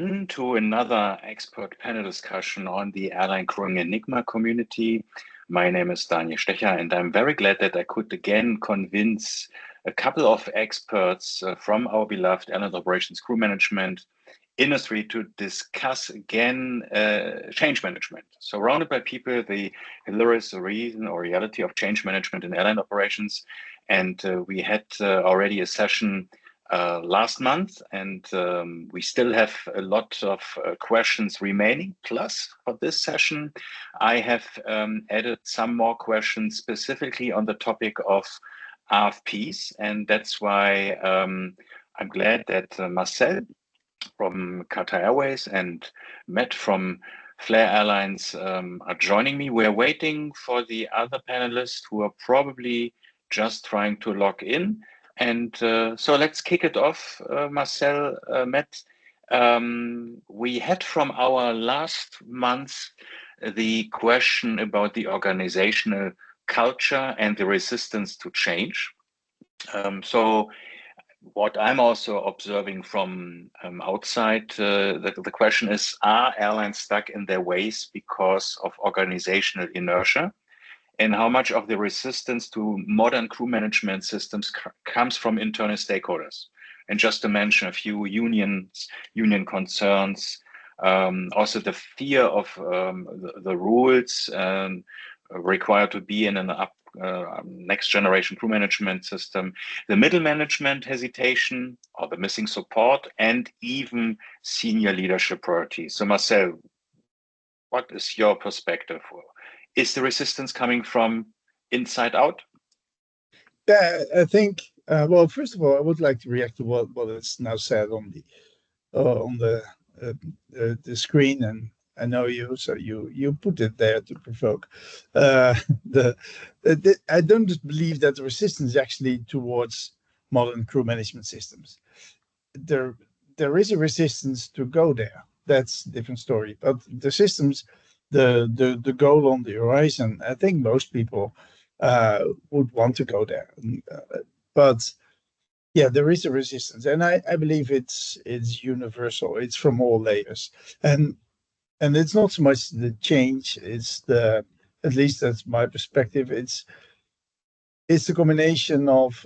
To another expert panel discussion on the airline crewing Enigma community. My name is Daniel Stecher, and I'm very glad that I could again convince a couple of experts from our beloved airline operations crew management industry to discuss again change management. So surrounded by people, the hilarious reason or reality of change management in airline operations. And we had already a session last month, and we still have a lot of questions remaining. Plus, for this session, I have added some more questions specifically on the topic of RFPs, and that's why I'm glad that Marcel from Qatar Airways and Matt from Flair Airlines are joining me. We're waiting for the other panelists who are probably just trying to log in. And so let's kick it off, Marcel, Matt. We had from our last month the question about the organizational culture and the resistance to change. So what I'm also observing from outside, the question is, are airlines stuck in their ways because of organizational inertia? And how much of the resistance to modern crew management systems comes from internal stakeholders? And just to mention a few union concerns, also the fear of the rules required to be in an next generation crew management system, the middle management hesitation or the missing support, and even senior leadership priorities. So Marcel, what is your perspective? Is the resistance coming from inside out? Yeah, I think. Well, first of all, I would like to react to what is now said on the screen, and I know you, so you put it there to provoke. Uh, I don't believe that the resistance is actually towards modern crew management systems. There there is a resistance to go there. That's a different story. But the systems, the goal on the horizon, I think most people would want to go there. But yeah, there is a resistance, and I believe it's universal. It's from all layers, and it's not so much the change. It's the, at least that's my perspective. It's the combination of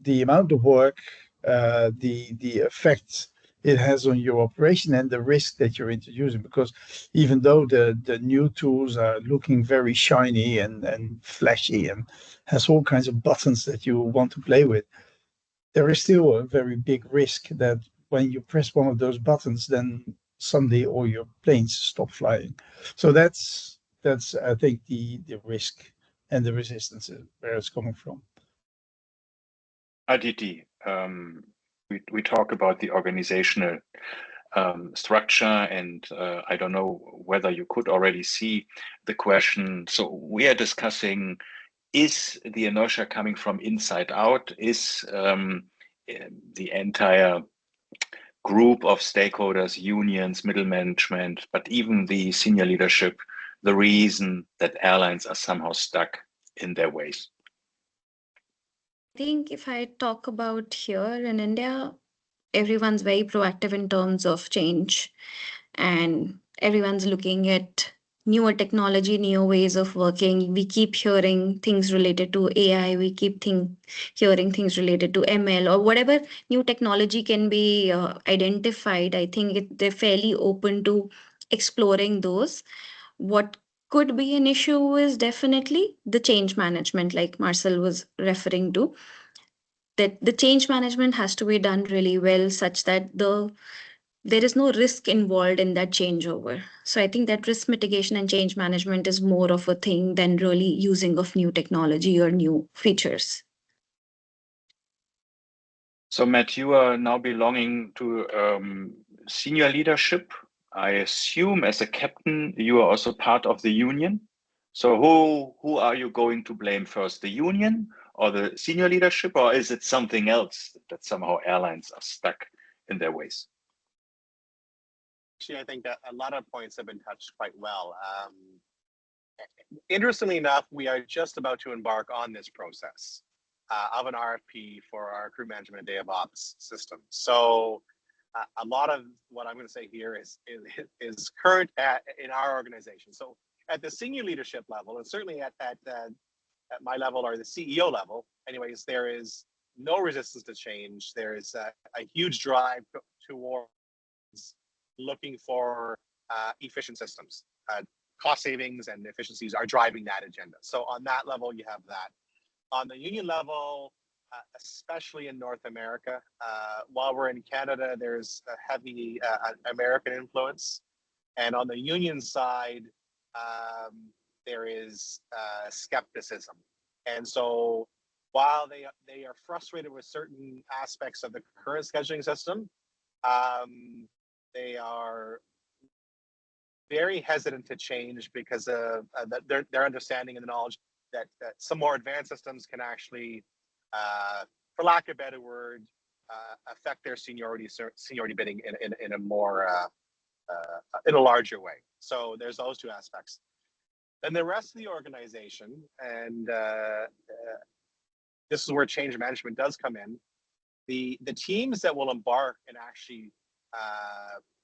the amount of work, the effect it has on your operation, and the risk that you're introducing. Because even though the new tools are looking very shiny and flashy and has all kinds of buttons that you want to play with, there is still a very big risk that when you press one of those buttons, then suddenly all your planes stop flying. So that's I think the risk and the resistance where it's coming from. Aditi, we talk about the organizational structure, and I don't know whether you could already see the question. So we are discussing, is the inertia coming from inside out? Is the entire group of stakeholders, unions, middle management, but even the senior leadership, the reason that airlines are somehow stuck in their ways? I think if I talk about here in India, everyone's very proactive in terms of change, and everyone's looking at newer technology, newer ways of working. We keep hearing things related to AI, we keep hearing things related to ML or whatever new technology can be identified. I think they're fairly open to exploring those. What could be an issue is definitely the change management, like Marcel was referring to, that the change management has to be done really well such that there is no risk involved in that changeover. So I think that risk mitigation and change management is more of a thing than really using of new technology or new features. So Matt, you are now belonging to senior leadership. I assume as a captain, you are also part of the union. So who are you going to blame first, the union or the senior leadership, or is it something else that somehow airlines are stuck in their ways? Actually, I think a lot of points have been touched quite well. Interestingly enough, we are just about to embark on this process of an RFP for our crew management and day of ops system. So a lot of what I'm going to say here is current in our organization. So at the senior leadership level, and certainly at my level or the CEO level, anyways, there is no resistance to change. There is a huge drive towards looking for efficient systems. Cost savings and efficiencies are driving that agenda. So on that level, you have that. On the union level, especially in North America, while we're in Canada, there's a heavy American influence. And on the union side, there is skepticism. And so while they are frustrated with certain aspects of the current scheduling system, they are very hesitant to change because of their understanding and the knowledge that some more advanced systems can actually, for lack of a better word, affect their seniority bidding in a more in a larger way. So there's those two aspects. Then the rest of the organization, and this is where change management does come in. The teams that will embark and actually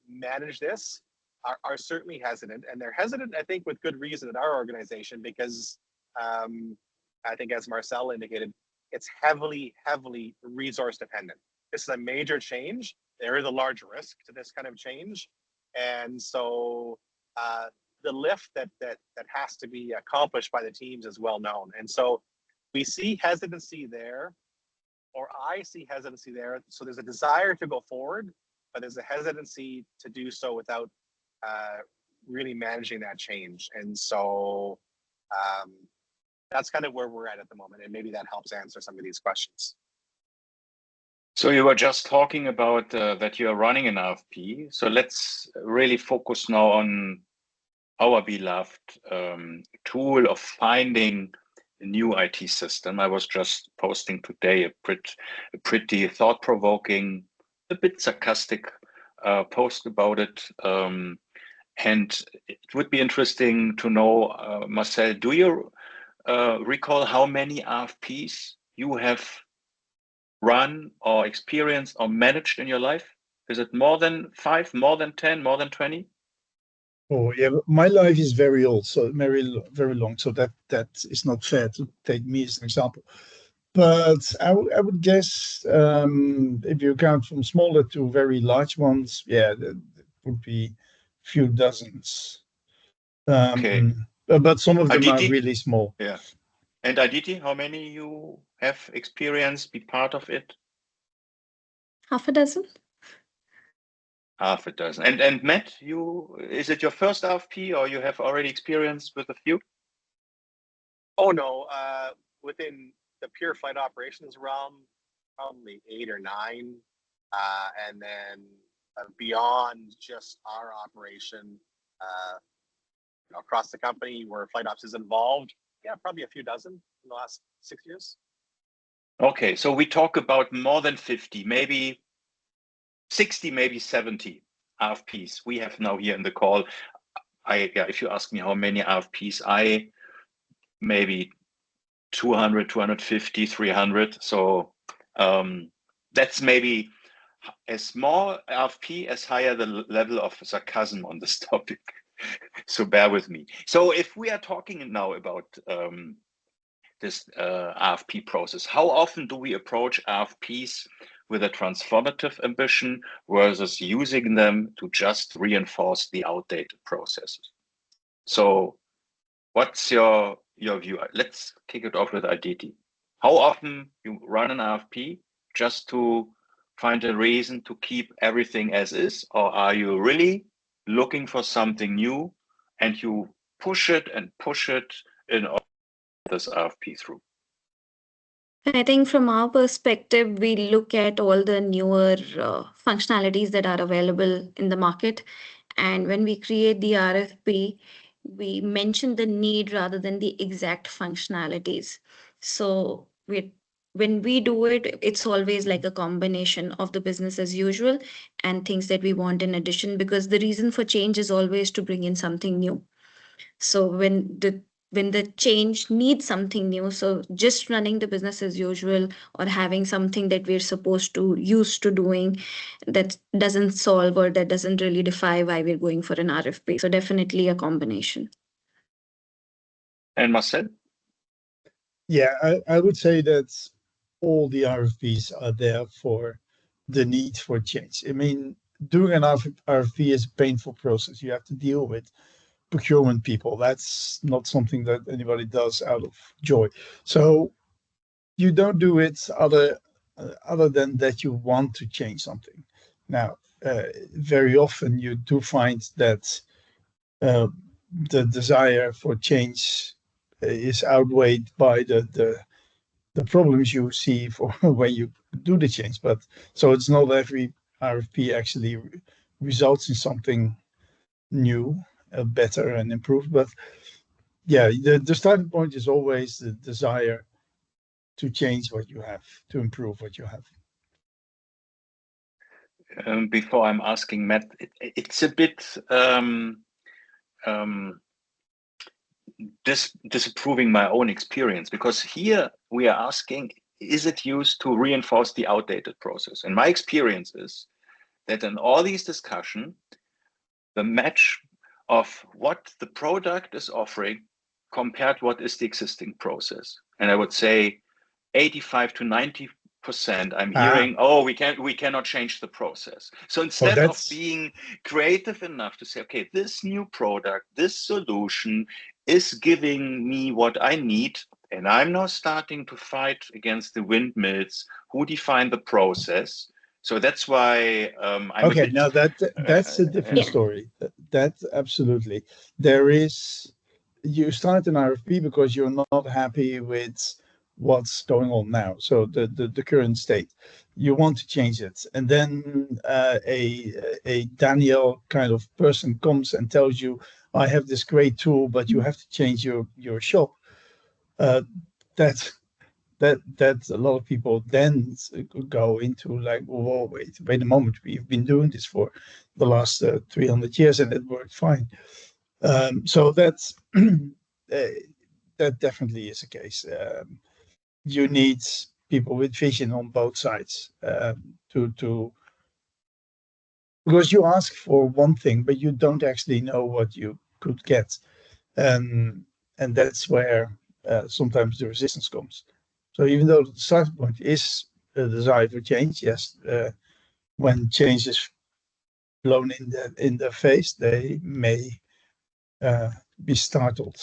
manage this are certainly hesitant, and they're hesitant, I think, with good reason in our organization, because I think, as Marcel indicated, it's heavily resource dependent. This is a major change. There is a large risk to this kind of change, and so the lift that has to be accomplished by the teams is well known. And so we see hesitancy there, or I see hesitancy there. So there's a desire to go forward, but there's a hesitancy to do so without really managing that change. And so that's kind of where we're at the moment, and maybe that helps answer some of these questions. So you were just talking about that you are running an RFP. So let's really focus now on our beloved tool of finding a new IT system. I was just posting today a pretty thought-provoking, a bit sarcastic post about it. And it would be interesting to know, Marcel, do you recall how many RFPs you have run or experienced or managed in your life? Is it more than 5, more than 10, more than 20? Oh yeah, my life is very old, so very long. So that is not fair to take me as an example. But I would guess if you count from smaller to very large ones, yeah, that would be a few dozens. Okay. But some of them Aditi? are really small. Yeah. And Aditi, how many you have experienced, be part of it? Half a dozen. Half a dozen. And Matt, is it your first RFP, or you have already experienced with a few? Oh no, within the pure flight operations realm, probably 8 or 9, and then beyond just our operation, across the company where flight ops is involved, yeah, probably a few dozen in the last 6 years. Okay, so we talk about more than 50, maybe 60, maybe 70 RFPs we have now here in the call. If you ask me how many RFPs, maybe 200, 250, 300. So that's maybe a small RFP as higher the level of sarcasm on this topic. So bear with me. So if we are talking now about this RFP process, how often do we approach RFPs with a transformative ambition versus using them to just reinforce the outdated processes? So what's your view? Let's kick it off with Aditi. How often you run an RFP just to find a reason to keep everything as is, or are you really looking for something new and you push it in order to get this RFP through? I think from our perspective, we look at all the newer functionalities that are available in the market. And when we create the RFP, we mention the need rather than the exact functionalities. So when we do it, it's always like a combination of the business as usual and things that we want in addition, because the reason for change is always to bring in something new. So when when the change needs something new. So just running the business as usual or having something that we're supposed to used to doing, that doesn't solve or that doesn't really defy why we're going for an RFP. So definitely a combination. And Marcel? Yeah, I would say that all the RFPs are there for the need for change. I mean, doing an RFP is a painful process. You have to deal with procurement people. That's not something that anybody does out of joy. So you don't do it other than that you want to change something. Now, very often you do find that uh, the desire for change is outweighed by the problems you see for when you do the change. But so it's not every RFP actually results in something new, better and improved. But yeah, the starting point is always the desire to change what you have, to improve what you have. Before I'm asking Matt, it's a bit disapproving my own experience, because here we are asking, is it used to reinforce the outdated process? And my experience is that in all these discussions, the match of what the product is offering compared what is the existing process. And I would say 85 to 90% I'm hearing, we cannot change the process. So instead of being creative enough to say, okay, this new product, this solution is giving me what I need, and I'm now starting to fight against the windmills who define the process. So that's why now that's a different story. That absolutely. You start an RFP because you're not happy with what's going on now. So the current state, you want to change it, and then a Daniel kind of person comes and tells you, I have this great tool, but you have to change your shop. That a lot of people then go into like, whoa, wait a moment, we've been doing this for the last 300 years and it worked fine. So that's that definitely is the case. You need people with vision on both sides to because you ask for one thing, but you don't actually know what you could get, and that's where sometimes the resistance comes. So even though the starting point is the desire for change, yes, when change is blown in their face, they may be startled.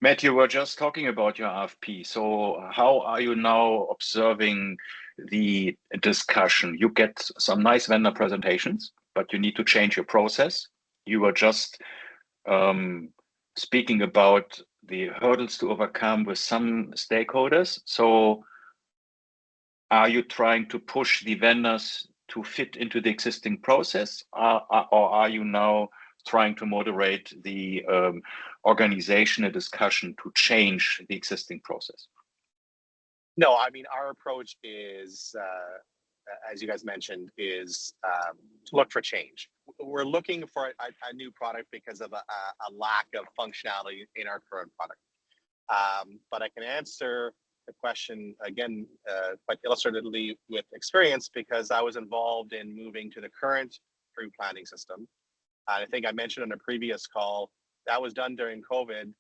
Matt, you were just talking about your RFP. So how are you now observing the discussion? You get some nice vendor presentations, but you need to change your process. You were just speaking about the hurdles to overcome with some stakeholders. So are you trying to push the vendors to fit into the existing process, or are you now trying to moderate the organizational discussion to change the existing process? No, I mean, our approach is, as you guys mentioned, is to look for change. We're looking for a new product because of a lack of functionality in our current product. But I can answer the question again, quite illustratively with experience, because I was involved in moving to the current crew planning system. I think I mentioned on a previous call that was done during COVID,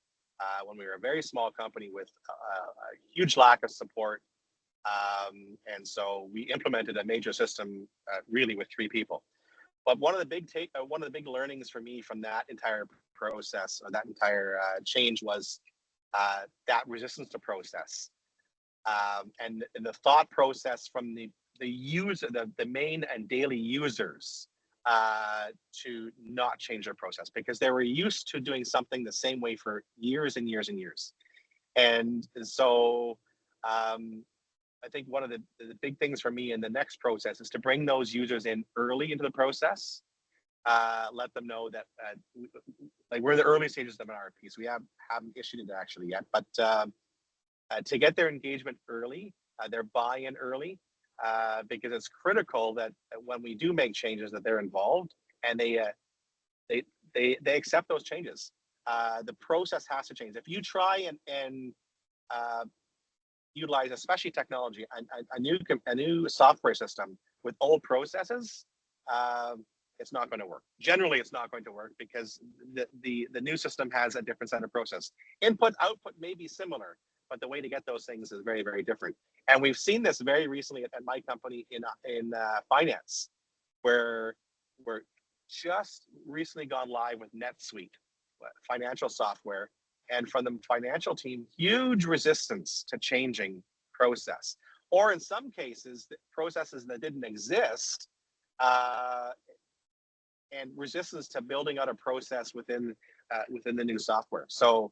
when we were a very small company with a huge lack of support. And so we implemented a major system really with 3 people. But one of the big learnings for me from that entire process, or that entire change, was that resistance to process, and the thought process from the user, the main and daily users, to not change their process because they were used to doing something the same way for years and years and years. And so I think one of the big things for me in the next process is to bring those users in early into the process, let them know that like we're in the early stages of an RFP, so we haven't issued it actually yet, but to get their engagement early, their buy-in early, because it's critical that when we do make changes that they're involved and they accept those changes. the process has to change. If you try and utilize, especially technology, a new software system with old processes, it's not going to work. Generally, it's not going to work because the new system has a different set of process. Input, output may be similar, but the way to get those things is very, very different. And we've seen this very recently at my company in finance, where we're just recently gone live with NetSuite, financial software. And from the financial team, huge resistance to changing process. Or in some cases, processes that didn't exist, and resistance to building out a process within the new software. So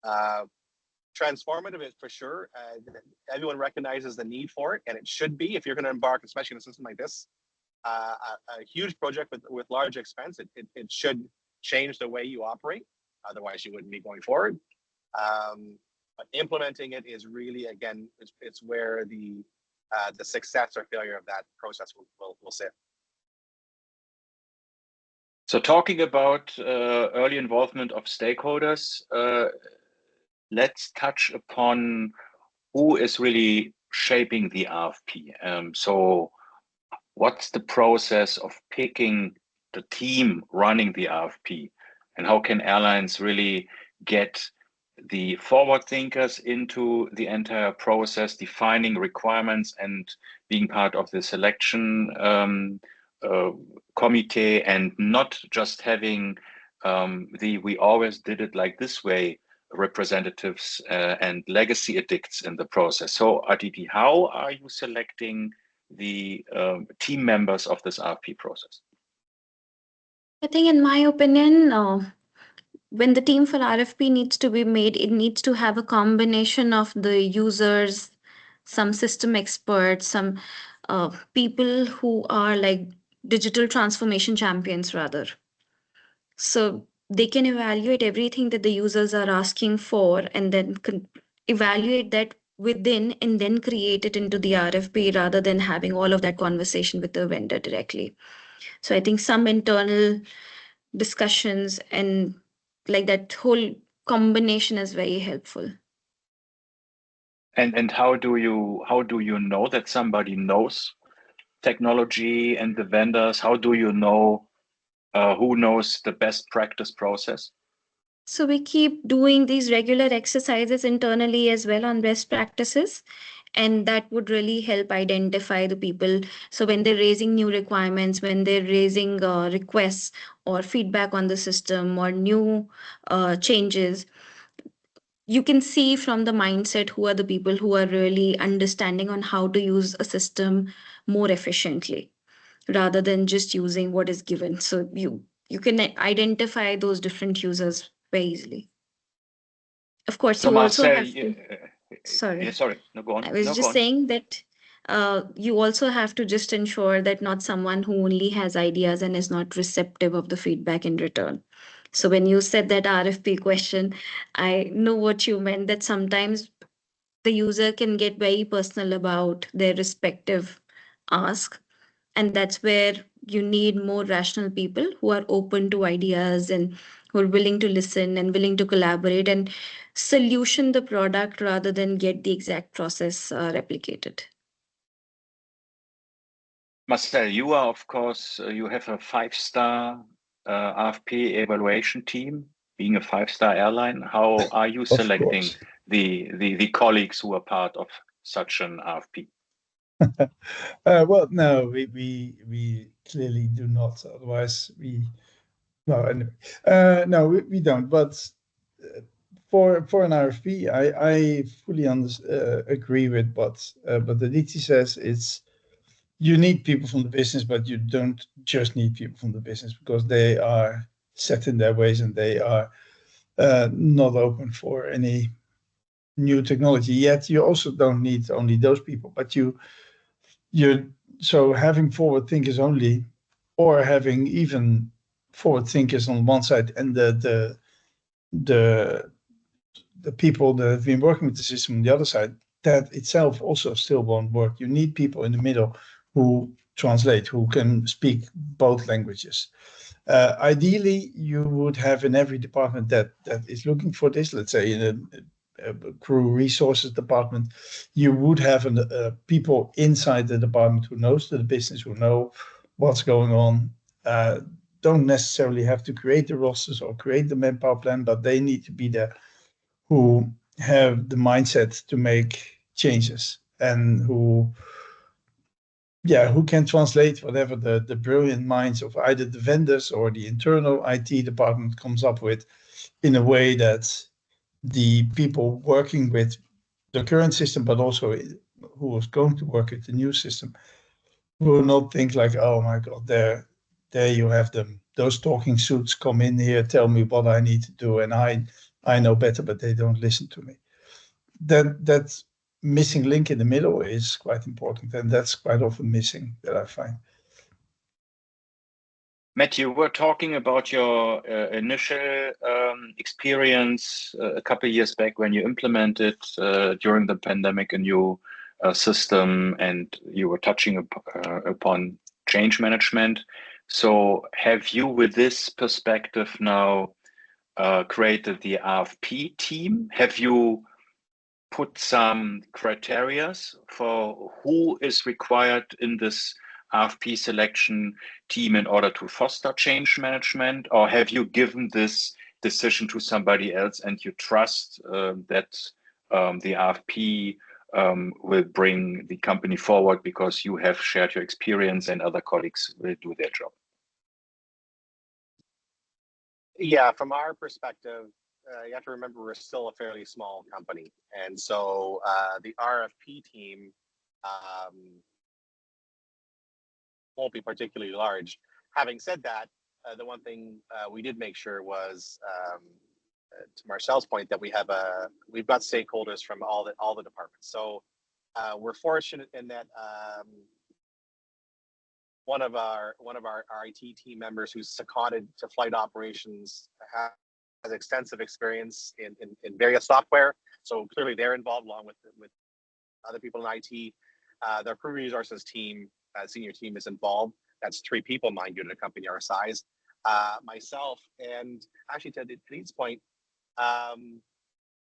transformative is for sure. Everyone recognizes the need for it, and it should be if you're going to embark, especially in a system like this, a huge project with large expense. It should change the way you operate. Otherwise, you wouldn't be going forward. But implementing it is really, again, it's where the success or failure of that process will sit. So talking about early involvement of stakeholders, let's touch upon who is really shaping the RFP. So what's the process of picking the team running the RFP? And how can airlines really get the forward thinkers into the entire process, defining requirements and being part of the selection committee, and not just having we always did it like this way representatives and legacy addicts in the process. So RTD, how are you selecting the team members of this RFP process? I think, in my opinion, when the team for RFP needs to be made, it needs to have a combination of the users, some system experts, some people who are like digital transformation champions, rather. So they can evaluate everything that the users are asking for and then evaluate that within and then create it into the RFP rather than having all of that conversation with the vendor directly. So I think some internal discussions and like that whole combination is very helpful. And how do you know that somebody knows technology and the vendors? How do you know who knows the best practice process? So we keep doing these regular exercises internally as well on best practices, and that would really help identify the people. So when they're raising new requirements, when they're raising requests or feedback on the system or new changes, you can see from the mindset who are the people who are really understanding on how to use a system more efficiently rather than just using what is given. So you can identify those different users very easily. Of course, So you also Marcel, have to. Sorry. Yeah, sorry. No, go on. I was No, just go on. saying that you also have to just ensure that not someone who only has ideas and is not receptive of the feedback in return. So when you said that RFP question, I know what you meant, that sometimes the user can get very personal about their respective ask. And that's where you need more rational people who are open to ideas and who are willing to listen and willing to collaborate and solution the product rather than get the exact process replicated. Marcel, you are, of course, you have a 5-star RFP evaluation team, being a 5-star airline. How are you selecting the colleagues who are part of such an RFP? Well, no, we clearly do not. Otherwise, no, we don't. But for an RFP, I fully agree with what Aditi says. It's you need people from the business, but you don't just need people from the business because they are set in their ways and they are not open for any new technology. Yet you also don't need only those people, but so having forward thinkers only, or having even forward thinkers on one side and the people that have been working with the system on the other side, that itself also still won't work. You need people in the middle who translate, who can speak both languages. Ideally, you would have in every department that is looking for this, let's say in a crew resources department, you would have people inside the department who knows the business, who know what's going on. Don't necessarily have to create the rosters or create the manpower plan, but they need to be there, who have the mindset to make changes and who can translate whatever the brilliant minds of either the vendors or the internal IT department comes up with in a way that the people working with the current system, but also who is going to work with the new system, will not think like, oh my God, there you have them. Those talking suits come in here, tell me what I need to do, and I know better, but they don't listen to me. That missing link in the middle is quite important, and that's quite often missing, that I find. Matthew, we're talking about your initial experience a couple of years back when you implemented during the pandemic a new system, and you were touching upon change management. So have you, with this perspective now, created the RFP team? Have you put some criteria for who is required in this RFP selection team in order to foster change management, or have you given this decision to somebody else and you trust that the RFP will bring the company forward because you have shared your experience and other colleagues will do their job? Yeah, from our perspective, you have to remember we're still a fairly small company, and so the RFP team won't be particularly large. Having said that, the one thing we did make sure was, to Marcel's point, that we've got stakeholders from all the departments. So we're fortunate in that one of our IT team members who's seconded to flight operations has extensive experience in various software. So clearly they're involved along with other people in IT. The crew resources team, senior team, is involved. That's 3 people, mind you, in a company our size. Myself, and actually to Denise' point,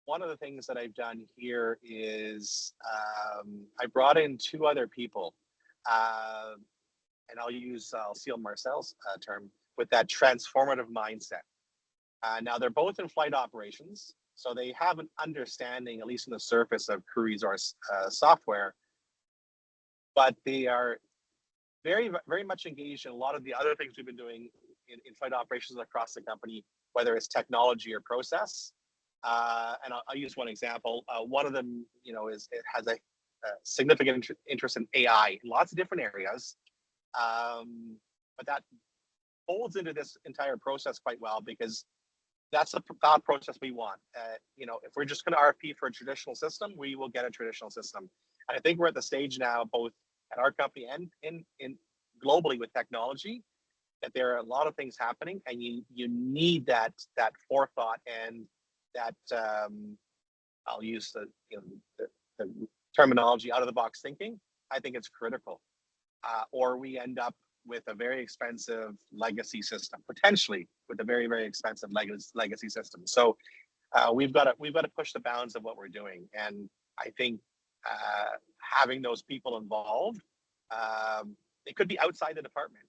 one of the things that I've done here is I brought in 2 other people, and I'll steal Marcel's term, with that transformative mindset. Now they're both in flight operations, so they have an understanding, at least on the surface, of crew resource software, but they are very, very much engaged in a lot of the other things we've been doing in flight operations across the company, whether it's technology or process. And I'll use one example. One of them, has a significant interest in AI in lots of different areas, but that folds into this entire process quite well, because that's the thought process we want. If we're just going to RFP for a traditional system, we will get a traditional system. And I think we're at the stage now, both at our company and in globally with technology, that there are a lot of things happening, and you need that forethought and that I'll use the terminology, out of the box thinking. I think it's critical, or we end up with a very expensive legacy system, potentially with a very, very expensive legacy system. So we've got to push the bounds of what we're doing, and I think having those people involved, it could be outside the department.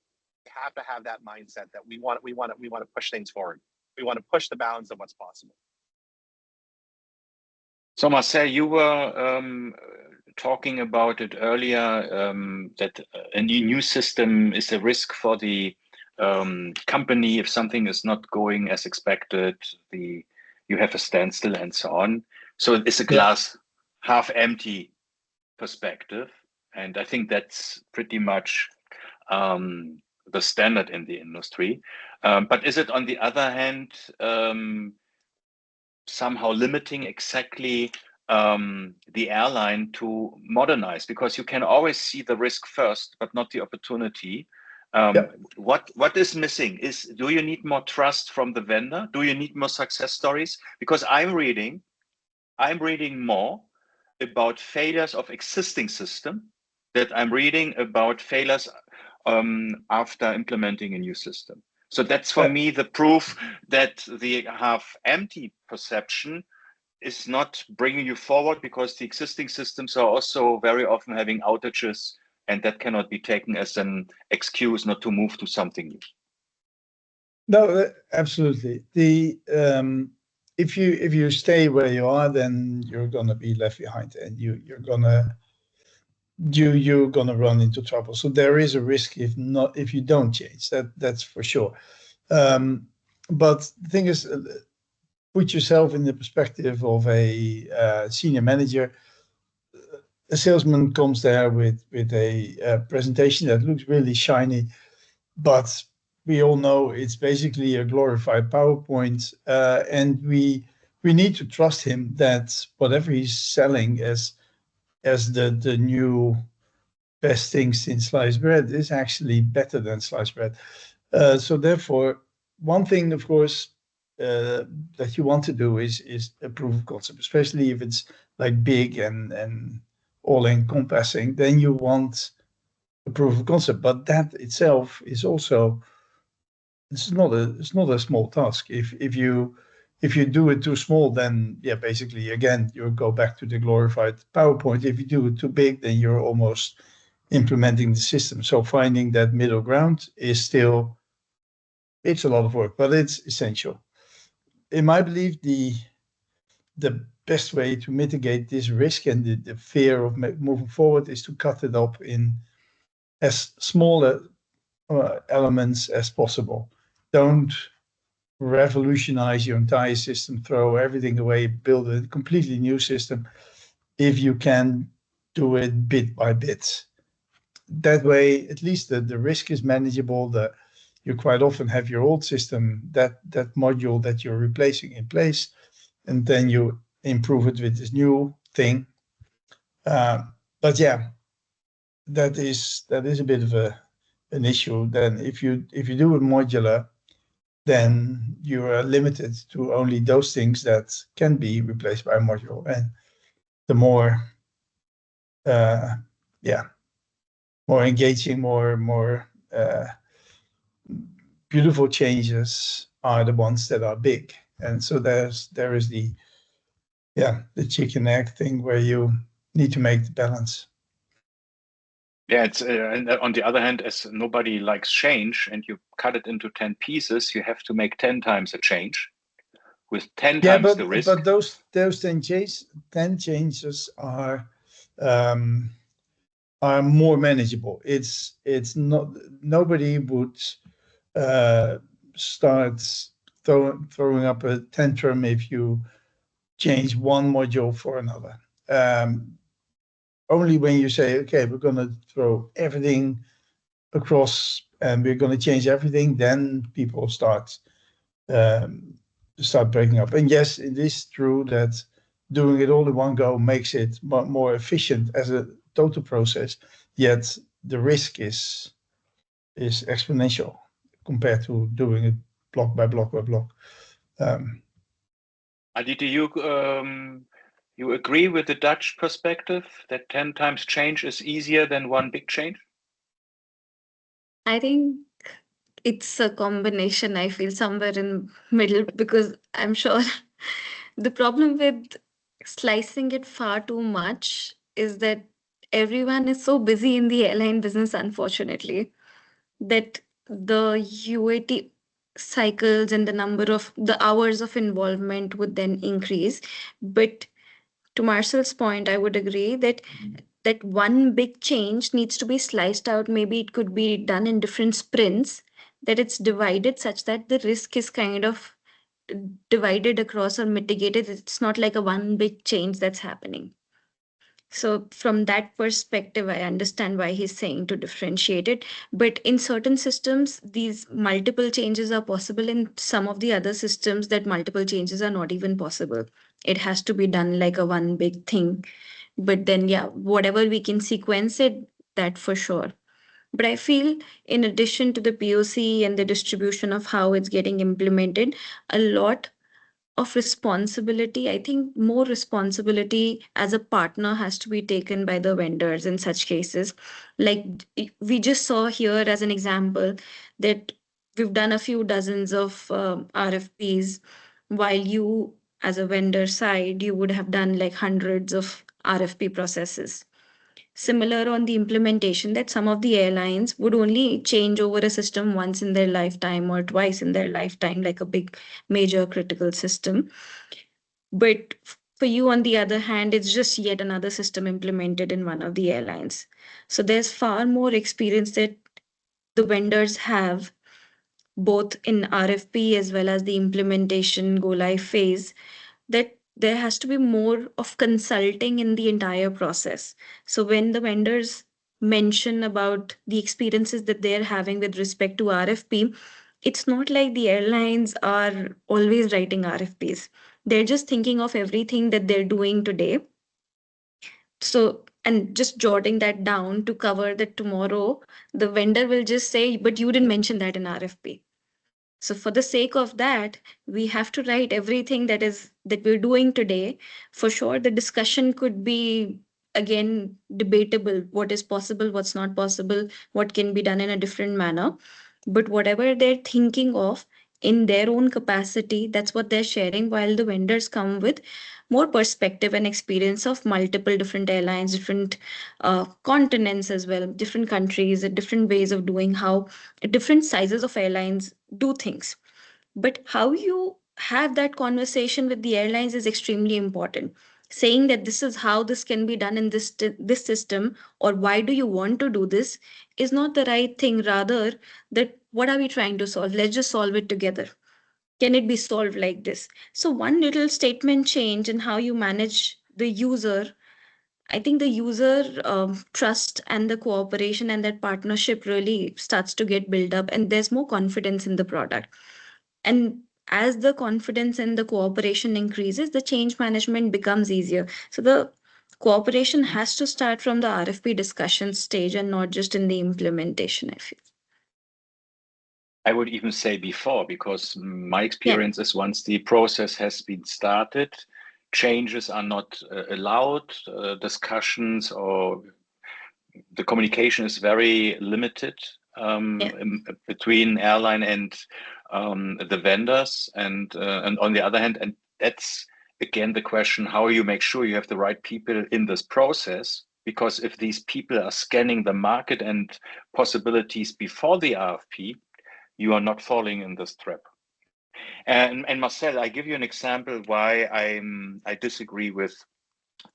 We have to have that mindset that we want to push things forward. We want to push the bounds of what's possible. So Marcel, you were talking about it earlier, that a new system is a risk for the company if something is not going as expected. You have a standstill and so on. So it's a glass half empty perspective, and I think that's pretty much the standard in the industry. But is it, on the other hand, somehow limiting exactly the airline to modernize, because you can always see the risk first, but not the opportunity. What is missing? Do you need more trust from the vendor? Do you need more success stories? Because I'm reading more about failures of existing system, that I'm reading about failures after implementing a new system. So that's for me the proof that the half empty perception is not bringing you forward, because the existing systems are also very often having outages, and that cannot be taken as an excuse not to move to something new. No, absolutely. If you stay where you are, then you're gonna be left behind, and you're gonna run into trouble. So there is a risk if you don't change. That's for sure. But the thing is, put yourself in the perspective of a senior manager. A salesman comes there with a presentation that looks really shiny, but we all know it's basically a glorified PowerPoint, and we need to trust him that whatever he's selling as the new best thing since sliced bread is actually better than sliced bread. So therefore, one thing, of course, that you want to do is a proof of concept, especially if it's like big and all encompassing. Then you want a proof of concept, but that itself is also it's not a small task. If you do it too small, then yeah, basically again you go back to the glorified PowerPoint. If you do it too big, then you're almost implementing the system. So finding that middle ground is still, it's a lot of work, but it's essential. In my belief, the best way to mitigate this risk and the fear of moving forward is to cut it up in as smaller elements as possible. Don't revolutionize your entire system, throw everything away, build a completely new system. If you can do it bit by bit, that way at least the risk is manageable. You quite often have your old system, that module that you're replacing in place, and then you improve it with this new thing. But yeah, that is a bit of an issue. Then if you do it modular, then you are limited to only those things that can be replaced by a module. And the more more engaging, more beautiful changes are the ones that are big. And so there is the chicken egg thing where you need to make the balance. Yeah, it's and on the other hand, as nobody likes change, and you cut it into 10 pieces, you have to make 10 times a change with 10 times the risk. But those 10 changes are more manageable. It's not, nobody would start throwing up a tantrum if you change one module for another. Only when you say, okay, we're going to throw everything across and we're going to change everything, then people start breaking up. And yes, it is true that doing it all in one go makes it more efficient as a total process, yet the risk is exponential compared to doing it block by block by block. Aditi, you agree with the Dutch perspective that 10 times change is easier than one big change? I think it's a combination. I feel somewhere in middle, because I'm sure the problem with slicing it far too much is that everyone is so busy in the airline business, unfortunately, that the UAT cycles and the number of the hours of involvement would then increase. But to Marcel's point, I would agree that one big change needs to be sliced out. Maybe it could be done in different sprints, that it's divided such that the risk is kind of divided across or mitigated. It's not like a one big change that's happening. So from that perspective, I understand why he's saying to differentiate it. But in certain systems, these multiple changes are possible. In some of the other systems, that multiple changes are not even possible. It has to be done like a one big thing. But then, yeah, whatever we can sequence it, that for sure. But I feel in addition to the POC and the distribution of how it's getting implemented, a lot of responsibility, I think more responsibility as a partner has to be taken by the vendors in such cases. Like we just saw here as an example that we've done a few dozens of RFPs, while you, as a vendor side, you would have done like hundreds of RFP processes. Similar on the implementation, that some of the airlines would only change over a system once in their lifetime or twice in their lifetime, like a big major critical system. But for you, on the other hand, it's just yet another system implemented in one of the airlines. So there's far more experience that the vendors have, both in RFP as well as the implementation go live phase, that there has to be more of consulting in the entire process. So when the vendors mention about the experiences that they're having with respect to RFP, it's not like the airlines are always writing RFPs. They're just thinking of everything that they're doing today. So, and just jotting that down to cover that tomorrow, the vendor will just say, but you didn't mention that in RFP. So for the sake of that, we have to write everything that we're doing today. For sure, the discussion could be again debatable. What is possible, what's not possible, what can be done in a different manner. But whatever they're thinking of in their own capacity, that's what they're sharing, while the vendors come with more perspective and experience of multiple different airlines, different continents as well, different countries, different ways of doing, how different sizes of airlines do things. But how you have that conversation with the airlines is extremely important. Saying that this is how this can be done in this system, or why do you want to do this, is not the right thing. Rather, that what are we trying to solve? Let's just solve it together. Can it be solved like this? So one little statement change in how you manage the user, I think the user trust and the cooperation and that partnership really starts to get built up, and there's more confidence in the product. And as the confidence and the cooperation increases, the change management becomes easier. So the cooperation has to start from the RFP discussion stage and not just in the implementation, I feel. I would even say before, because my experience is once the process has been started, changes are not allowed, discussions or the communication is very limited between airline and the vendors. And on the other hand, and that's again the question, how you make sure you have the right people in this process. Because if these people are scanning the market and possibilities before the RFP, you are not falling in this trap. And Marcel, I give you an example why I disagree with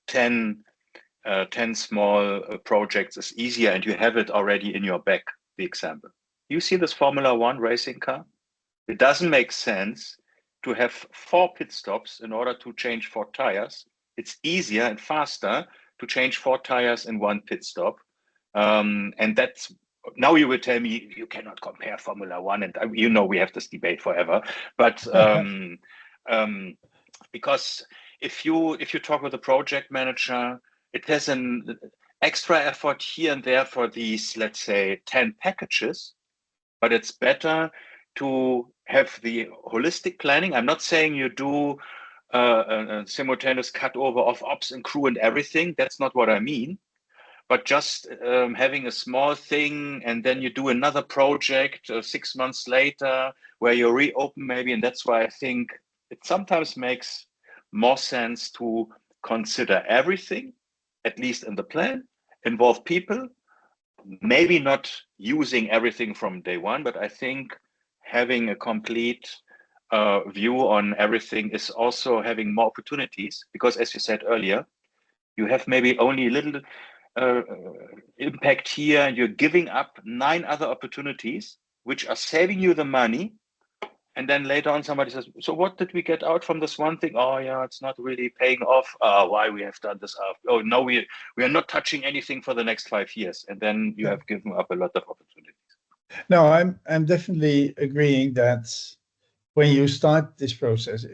10 small projects is easier, and you have it already in your back, the example. You see this Formula One racing car? It doesn't make sense to have 4 pit stops in order to change 4 tires. It's easier and faster to change 4 tires in 1 pit stop. And that's, now you will tell me you cannot compare Formula One, and you know we have this debate forever. But because if you talk with a project manager, it has an extra effort here and there for these, let's say, 10 packages, but it's better to have the holistic planning. I'm not saying you do a simultaneous cutover of ops and crew and everything. That's not what I mean. But just having a small thing, and then you do another project 6 months later where you reopen maybe. And that's why I think it sometimes makes more sense to consider everything, at least in the plan, involve people, maybe not using everything from day one, but I think having a complete view on everything is also having more opportunities, because as you said earlier, you have maybe only a little impact here, and you're giving up 9 other opportunities which are saving you the money. And then later on somebody says, so what did we get out from this one thing? Oh yeah, it's not really paying off. Why we have done this? Oh no, we are not touching anything for the next 5 years. And then you have given up a lot of opportunities. No, I'm definitely agreeing that when you start this process,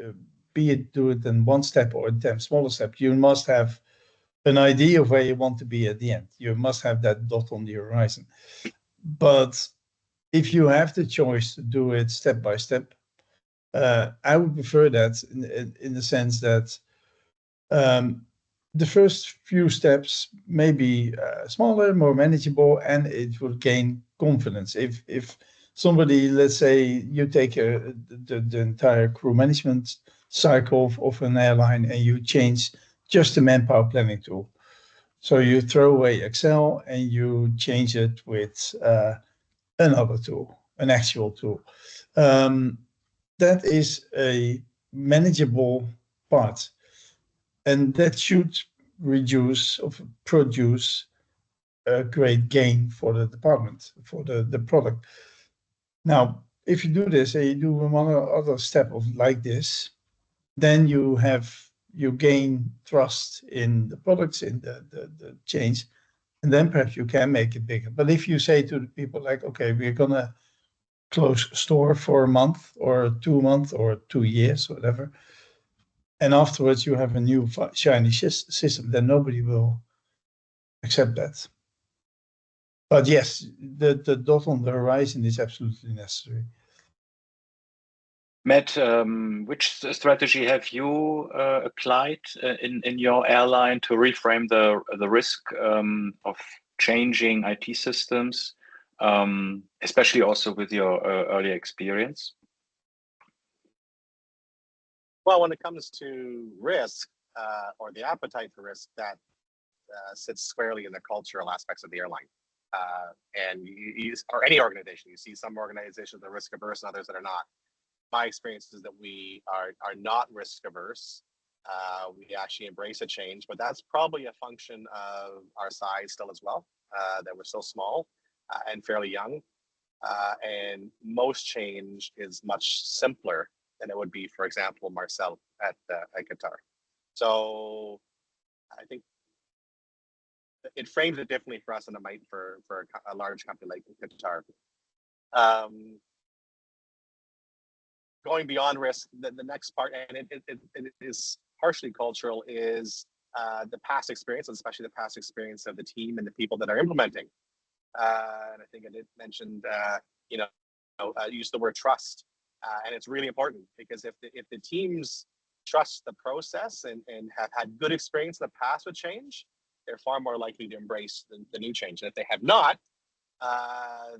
be it do it in 1 step or in 10 smaller steps, you must have an idea of where you want to be at the end. You must have that dot on the horizon. But if you have the choice to do it step by step, I would prefer that in the sense that the first few steps may be smaller, more manageable, and it will gain confidence. If somebody, let's say, you take the entire crew management cycle of an airline and you change just the manpower planning tool. So you throw away Excel and you change it with another tool, an actual tool. That is a manageable part, and that should reduce or produce a great gain for the department, for the product. Now, if you do this and you do one other step of like this, then you gain trust in the products, in the change, and then perhaps you can make it bigger. But if you say to the people like, okay, we're gonna close store for a month or 2 months or 2 years, whatever, and afterwards you have a new shiny system, then nobody will accept that. But yes, the dot on the horizon is absolutely necessary. Matt, which strategy have you applied in your airline to reframe the risk of changing IT systems, especially also with your earlier experience? Well, when it comes to risk or the appetite for risk, that sits squarely in the cultural aspects of the airline. And or any organization, you see some organizations that are risk averse and others that are not. My experience is that we are not risk averse. We actually embrace a change, but that's probably a function of our size still as well, that we're so small and fairly young. And most change is much simpler than it would be, for example, Marcel at Qatar. So I think it frames it differently for us than it might for a large company like Qatar. Going beyond risk, the next part, and it is partially cultural, is the past experience, especially the past experience of the team and the people that are implementing. And I think I did mention, use the word trust, and it's really important because if the teams trust the process and have had good experience in the past with change, they're far more likely to embrace the new change. And if they have not,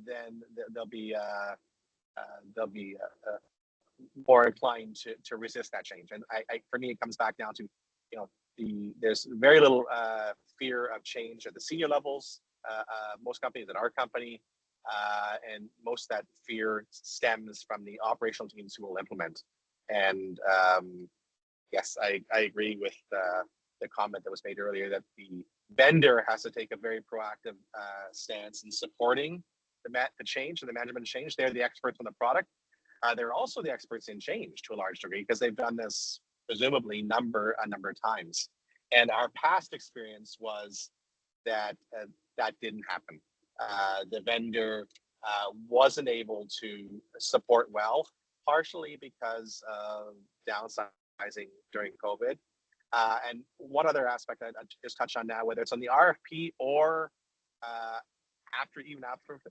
then they'll be more inclined to resist that change. And for me, it comes back down to, there's very little fear of change at the senior levels. Most companies, at our company, and most of that fear stems from the operational teams who will implement. And yes, I agree with the comment that was made earlier that the vendor has to take a very proactive stance in supporting the change and the management change. They're the experts on the product. They're also the experts in change to a large degree because they've done this presumably a number of times. And our past experience was that that didn't happen. The vendor wasn't able to support well, partially because of downsizing during COVID. And one other aspect I just touched on now, whether it's on the RFP or after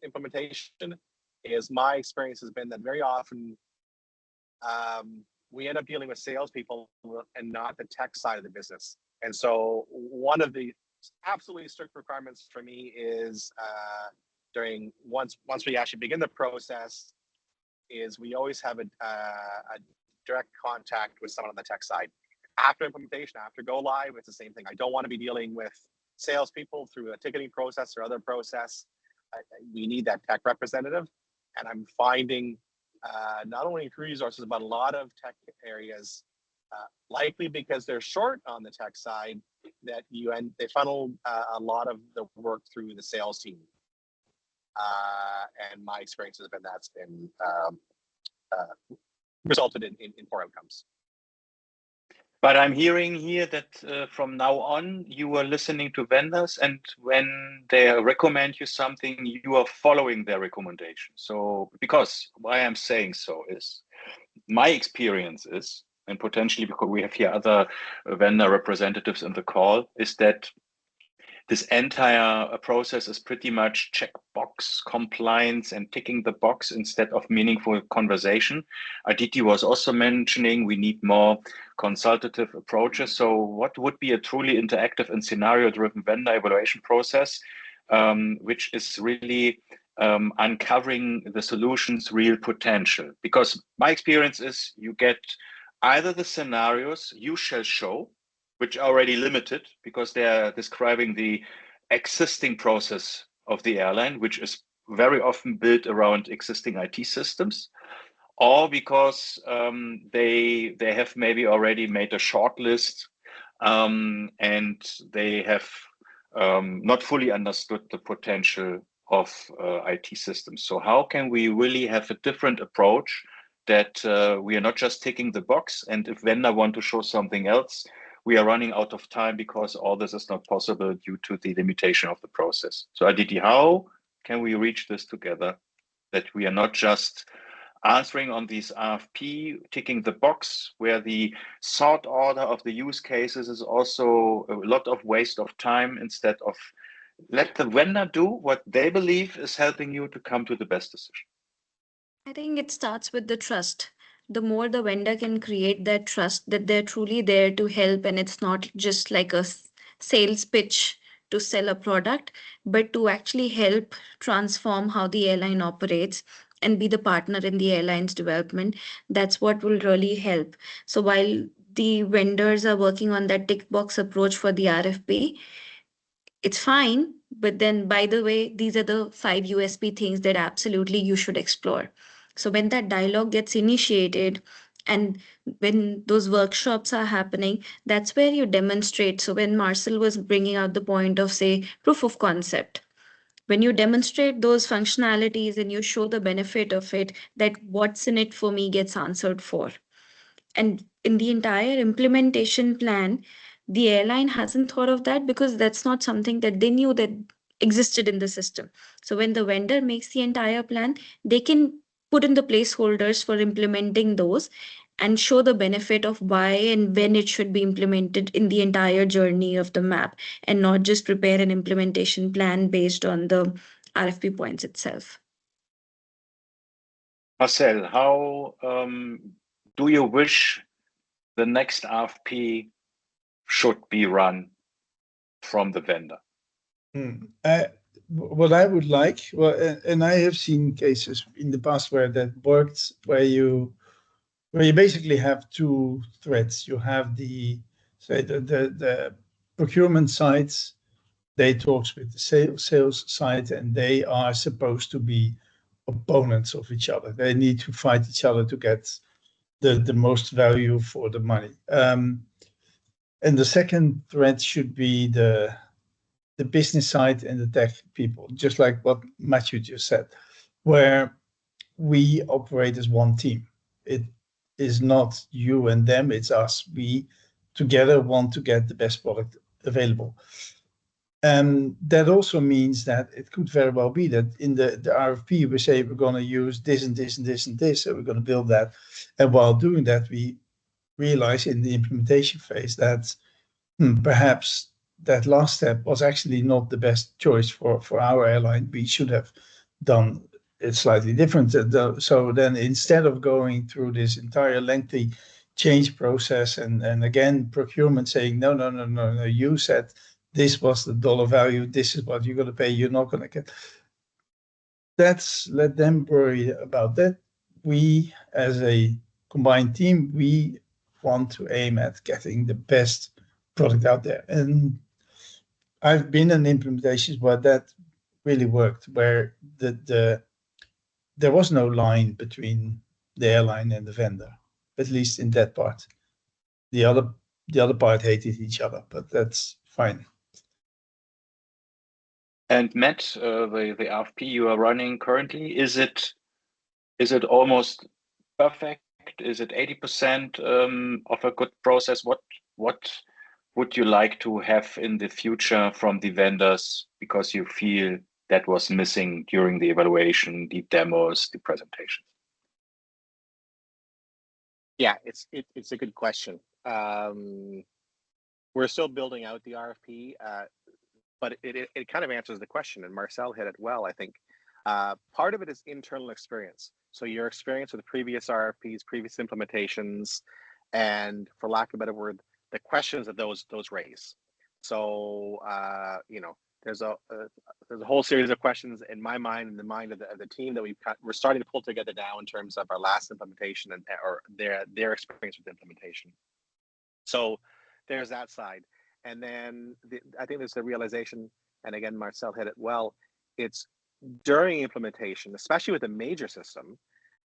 implementation, is my experience has been that very often we end up dealing with salespeople and not the tech side of the business. And so one of the absolutely strict requirements for me is once we actually begin the process, is we always have a direct contact with someone on the tech side. After implementation, after go live, it's the same thing. I don't want to be dealing with salespeople through a ticketing process or other process. We need that tech representative. And I'm finding not only crew resources, but a lot of tech areas, likely because they're short on the tech side, that they funnel a lot of the work through the sales team. And my experience has been that's been resulted in poor outcomes. But I'm hearing here that from now on, you are listening to vendors, and when they recommend you something, you are following their recommendation. So, because why I'm saying so is my experience is, and potentially because we have here other vendor representatives in the call, is that this entire process is pretty much checkbox compliance and ticking the box instead of meaningful conversation. Aditi was also mentioning we need more consultative approaches. So what would be a truly interactive and scenario-driven vendor evaluation process, which is really uncovering the solution's real potential? Because my experience is you get either the scenarios you shall show, which are already limited because they are describing the existing process of the airline, which is very often built around existing IT systems, or because they have maybe already made a short list and they have not fully understood the potential of IT systems. So how can we really have a different approach that we are not just ticking the box, and if vendor want to show something else, we are running out of time because all this is not possible due to the limitation of the process. So Aditi, how can we reach this together, that we are not just answering on these RFP, ticking the box, where the sort order of the use cases is also a lot of waste of time, instead of let the vendor do what they believe is helping you to come to the best decision? I think it starts with the trust. The more the vendor can create that trust that they're truly there to help, and it's not just like a sales pitch to sell a product, but to actually help transform how the airline operates and be the partner in the airline's development, that's what will really help. So while the vendors are working on that tick box approach for the RFP, it's fine. But then, by the way, these are the 5 USP things that absolutely you should explore. So when that dialogue gets initiated and when those workshops are happening, that's where you demonstrate. So when Marcel was bringing out the point of, say, proof of concept, when you demonstrate those functionalities and you show the benefit of it, that what's in it for me gets answered for. And in the entire implementation plan, the airline hasn't thought of that because that's not something that they knew that existed in the system. So when the vendor makes the entire plan, they can put in the placeholders for implementing those and show the benefit of why and when it should be implemented in the entire journey of the map, and not just prepare an implementation plan based on the RFP points itself. Marcel, how do you wish the next RFP should be run from the vendor? What I would like, well, and I have seen cases in the past where that worked, where you basically have two threads. You have the procurement sides, they talks with the sales side, and they are supposed to be opponents of each other. They need to fight each other to get the most value for the money. And the second thread should be the business side and the tech people, just like what Matthew just said, where we operate as one team. It is not you and them, it's us. We together want to get the best product available. And that also means that it could very well be that in the RFP, we say we're going to use this and this and this and this, so we're going to build that. And while doing that, we realize in the implementation phase that perhaps that last step was actually not the best choice for our airline. We should have done it slightly different. So then instead of going through this entire lengthy change process and again, procurement saying, no, you said this was the dollar value, this is what you're going to pay, you're not going to get. Let them worry about that. We, as a combined team, we want to aim at getting the best product out there. And I've been in implementations where that really worked, where there was no line between the airline and the vendor, at least in that part. The other part hated each other, but that's fine. And Matt, the RFP you are running currently, is it almost perfect? Is it 80% of a good process? What would you like to have in the future from the vendors, because you feel that was missing during the evaluation, the demos, the presentations? Yeah, it's a good question. We're still building out the RFP. but it kind of answers the question, and Marcel hit it well, I think. Part of it is internal experience. So your experience with previous RFPs, previous implementations, and for lack of a better word, the questions that those raise. So there's a whole series of questions in my mind and the mind of the team that we're starting to pull together now in terms of our last implementation or their experience with implementation. So there's that side, and then I think there's the realization, and again Marcel hit it well. It's during implementation, especially with a major system,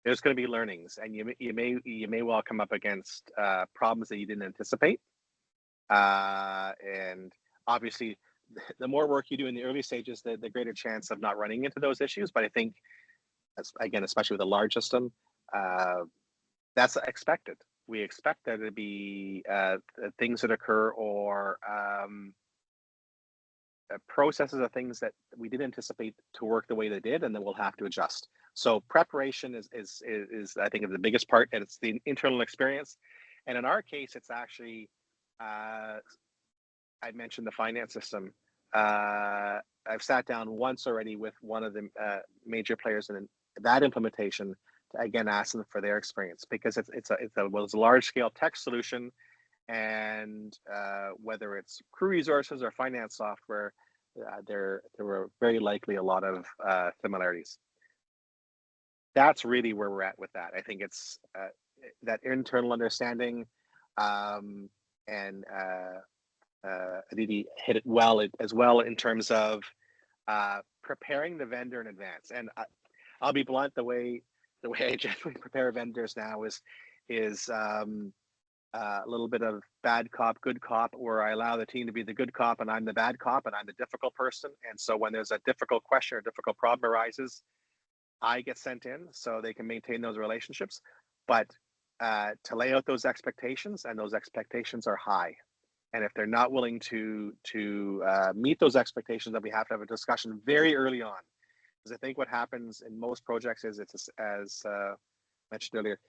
there's going to be learnings, and you may well come up against problems that you didn't anticipate, and obviously the more work you do in the early stages, the greater chance of not running into those issues. But I think, again, especially with a large system, that's expected. We expect there to be things that occur or processes of things that we didn't anticipate to work the way they did, and then we'll have to adjust. So preparation is I think the biggest part, and it's the internal experience. And in our case, it's actually I mentioned the finance system. I've sat down once already with one of the major players in that implementation to again ask them for their experience, because it's a large scale tech solution, and whether it's crew resources or finance software, there were very likely a lot of similarities. That's really where we're at with that. I think it's that internal understanding, and Aditi hit it well as well in terms of preparing the vendor in advance. And I'll be blunt, the way I generally prepare vendors now is a little bit of bad cop, good cop, where I allow the team to be the good cop and I'm the bad cop and I'm the difficult person. And so when there's a difficult question or difficult problem arises, I get sent in so they can maintain those relationships. But to lay out those expectations, and those expectations are high. And if they're not willing to meet those expectations, then we have to have a discussion very early on. Because I think what happens in most projects is it's as mentioned earlier,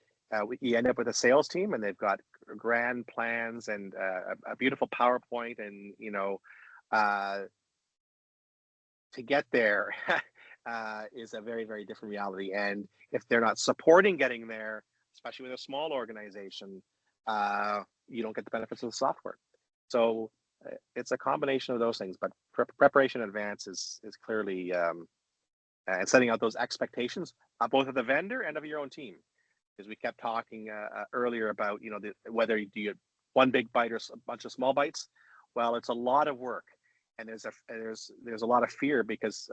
you end up with a sales team and they've got grand plans and a beautiful PowerPoint, and to get there is a very, very different reality. And if they're not supporting getting there, especially with a small organization, you don't get the benefits of the software. So it's a combination of those things, but preparation in advance is clearly and setting out those expectations, both of the vendor and of your own team. Because we kept talking earlier about whether you do one big bite or a bunch of small bites. Well, it's a lot of work, and there's a lot of fear because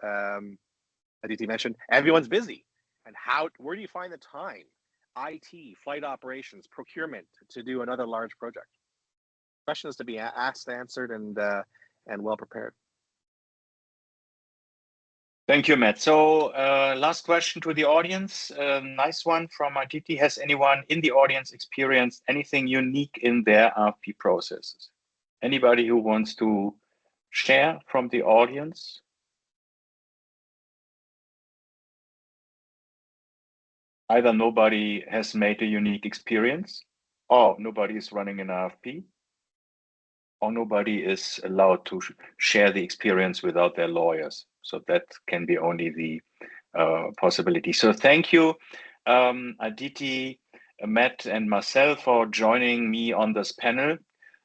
Aditi mentioned everyone's busy, and where do you find the time? IT, flight operations, procurement to do another large project. Questions to be asked, answered, and well prepared. Thank you, Matt. So last question to the audience. Nice one from Aditi. Has anyone in the audience experienced anything unique in their RFP processes? Anybody who wants to share from the audience? Either nobody has made a unique experience, or nobody is running an RFP, or nobody is allowed to share the experience without their lawyers. So that can be only the possibility. So thank you, Aditi, Matt, and Marcel for joining me on this panel.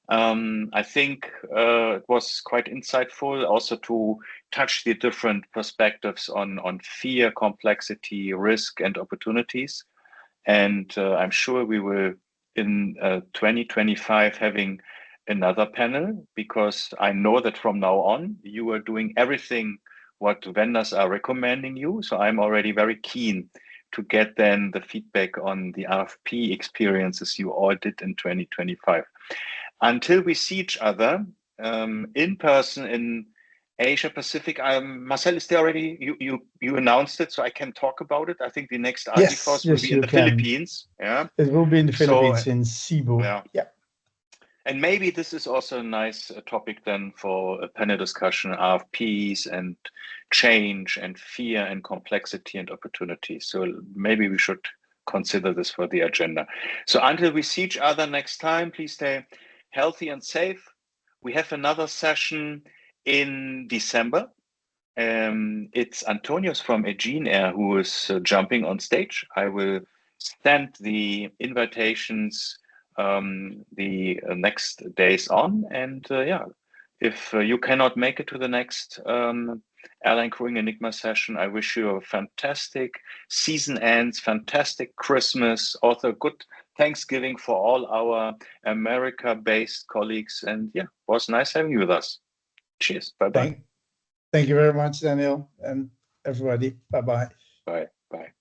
I think it was quite insightful also to touch the different perspectives on fear, complexity, risk, and opportunities. And I'm sure we will in 2025 having another panel, because I know that from now on you are doing everything what vendors are recommending you. So I'm already very keen to get then the feedback on the RFP experiences you all did in 2025. Until we see each other in person in Asia Pacific, Marcel, is there already, you announced it, so I can talk about it. I think the next Articos will be in the Philippines. Yeah, it will be in the Philippines, in Cebu. Yeah. And maybe this is also a nice topic then for a panel discussion, RFPs and change and fear and complexity and opportunity. So maybe we should consider this for the agenda. So until we see each other next time, please stay healthy and safe. We have another session in December. It's Antonius from Aegean Air who is jumping on stage. I will send the invitations the next days on, and yeah, if you cannot make it to the next Airline Crewing Enigma session, I wish you a fantastic season ends, fantastic Christmas, also good Thanksgiving for all our America-based colleagues, and yeah, it was nice having you with us. Cheers. Bye-bye. Thank you very much, Daniel, and everybody. Bye-bye. Bye. Bye.